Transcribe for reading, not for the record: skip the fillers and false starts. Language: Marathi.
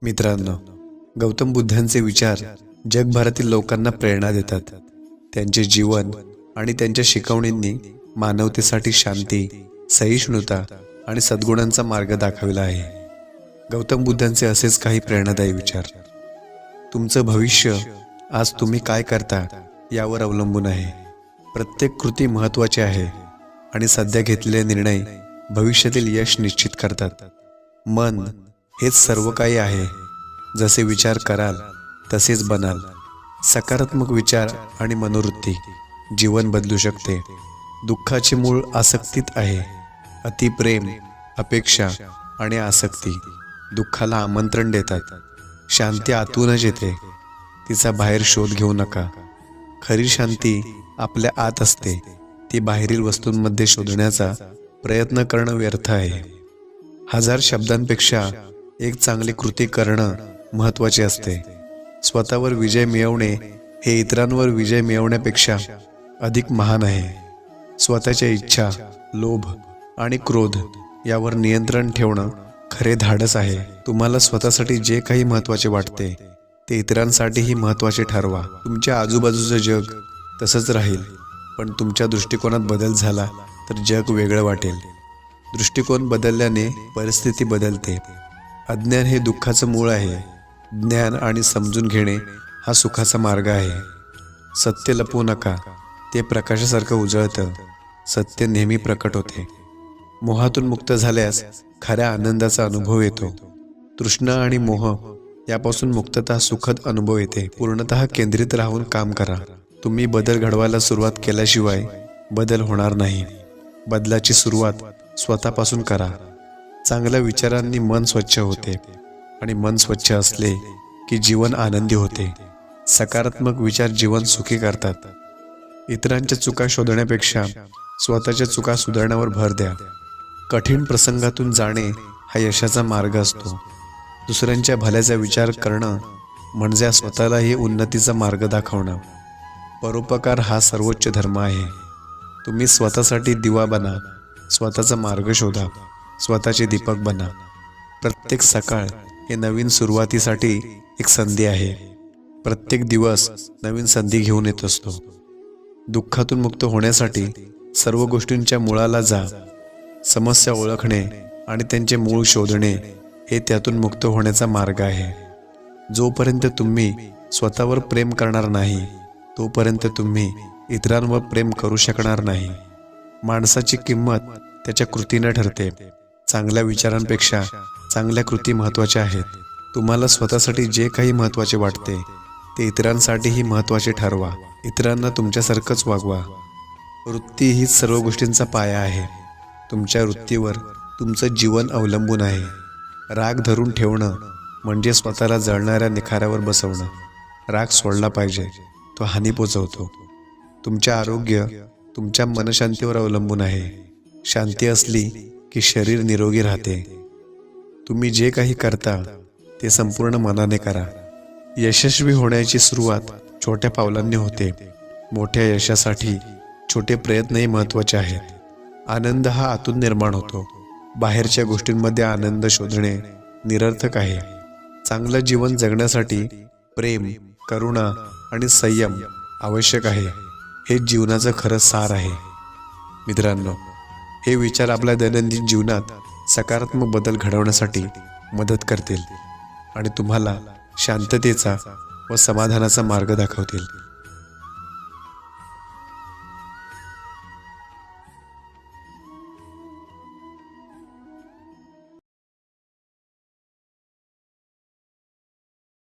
मित्रांनो, गौतम बुद्धांचे विचार जगभरातील लोकांना प्रेरणा देतात। त्यांचे जीवन आणि त्यांच्या शिकवणींनी मानवतेसाठी शांती, सहिष्णुता आणि सद्गुणांचा मार्ग दाखविला आहे। गौतम बुद्धांचे असेच काही प्रेरणादायी विचार। तुमचं भविष्य आज तुम्ही काय करता यावर अवलंबून आहे। प्रत्येक कृती महत्त्वाची आहे आणि सध्या घेतलेले निर्णय भविष्यातील यश निश्चित करतात। मन हेच सर्व काही आहे। जसे विचार कराल तसेच बनाल। सकारात्मक विचार आणि मनोवृत्ती जीवन बदलू शकते। दुःखाचे मूळ आसक्तीत आहे। अतिप्रेम, अपेक्षा आणि आसक्ती दुःखाला आमंत्रण देतात। शांती आतूनच येते, तिचा बाहेर शोध घेऊ नका। खरी शांती आपल्या आत असते, ती बाहेरील वस्तूंमध्ये शोधण्याचा प्रयत्न करणं व्यर्थ आहे। हजार शब्दांपेक्षा एक चांगली कृती करणं महत्त्वाचे असते। स्वतःवर विजय मिळवणे हे इतरांवर विजय मिळवण्यापेक्षा अधिक महान आहे। स्वतःच्या इच्छा, लोभ आणि क्रोध यावर नियंत्रण ठेवणं खरे धाडस आहे। तुम्हाला स्वतःसाठी जे काही महत्त्वाचे वाटते ते इतरांसाठीही महत्त्वाचे ठरवा। तुमच्या आजूबाजूचं जग तसंच राहील, पण तुमच्या दृष्टिकोनात बदल झाला तर जग वेगळं वाटेल। दृष्टिकोन बदलल्याने परिस्थिती बदलते। अज्ञान हे दुःखाचं मूळ आहे। ज्ञान आणि समजून घेणे हा सुखाचा मार्ग आहे। सत्य लपवू नका, ते प्रकाशासारखं उजळतं। सत्य नेहमी प्रकट होते। मोहातून मुक्त झाल्यास खऱ्या आनंदाचा अनुभव येतो। तृष्णा आणि मोह यापासून मुक्तता सुखद अनुभव येते। पूर्णतः केंद्रित राहून काम करा। तुम्ही बदल घडवायला सुरुवात केल्याशिवाय बदल होणार नाही। बदलाची सुरुवात स्वतःपासून करा। चांगल्या विचारांनी मन स्वच्छ होते आणि मन स्वच्छ असले की जीवन आनंदी होते। सकारात्मक विचार जीवन सुखी करतात। इतरांच्या चुका शोधण्यापेक्षा स्वतःच्या चुका सुधारण्यावर भर द्या। कठीण प्रसंगातून जाणे हा यशाचा मार्ग असतो। दुसऱ्यांच्या भल्याचा विचार करणं म्हणजे स्वतःलाही उन्नतीचा मार्ग दाखवणं। परोपकार हा सर्वोच्च धर्म आहे। तुम्ही स्वतःसाठी दिवा बना, स्वतःचा मार्ग शोधा, स्वतःचे दीपक बना। प्रत्येक सकाळ हे नवीन सुरुवातीसाठी एक संधी आहे। प्रत्येक दिवस नवीन संधी घेऊन येत असतो। दुःखातून मुक्त होण्यासाठी सर्व गोष्टींच्या मुळाला जा। समस्या ओळखणे आणि त्यांचे मूळ शोधणे हे त्यातून मुक्त होण्याचा मार्ग आहे। जोपर्यंत तुम्ही स्वतःवर प्रेम करणार नाही तोपर्यंत तुम्ही इतरांवर प्रेम करू शकणार नाही। माणसाची किंमत त्याच्या कृतीने ठरते। चांगल्या विचारांपेक्षा चांगल्या कृती महत्त्वाच्या आहेत। तुम्हाला स्वतःसाठी जे काही महत्त्वाचे वाटते ते इतरांसाठीही महत्त्वाचे ठरवा। इतरांना तुमच्यासारखंच वागवा। वृत्ती हीच सर्व गोष्टींचा पाया आहे। तुमच्या वृत्तीवर तुमचं जीवन अवलंबून आहे। राग धरून ठेवणं म्हणजे स्वतःला जळणाऱ्या निखाऱ्यावर बसवणं। राग सोडला पाहिजे, तो हानी पोचवतो। तुमचे आरोग्य तुमच्या मनशांतीवर अवलंबून आहे। शांती असली की शरीर निरोगी राहते। तुम्ही जे काही करता ते संपूर्ण मनाने करा। यशस्वी होण्याची सुरुवात छोट्या पावलांनी होते। मोठ्या यशासाठी छोटे प्रयत्नही महत्त्वाचे आहेत। आनंद हा आतून निर्माण होतो। बाहेरच्या गोष्टींमध्ये आनंद शोधणे निरर्थक आहे। चांगलं जीवन जगण्यासाठी प्रेम, करुणा आणि संयम आवश्यक आहे। हे जीवनाचं खरं सार आहे। मित्रांनो, हे विचार आपल्या दैनंदिन जीवनात सकारात्मक बदल घडवण्यासाठी मदत करतील आणि तुम्हाला शांततेचा व समाधानाचा मार्ग दाखवतील।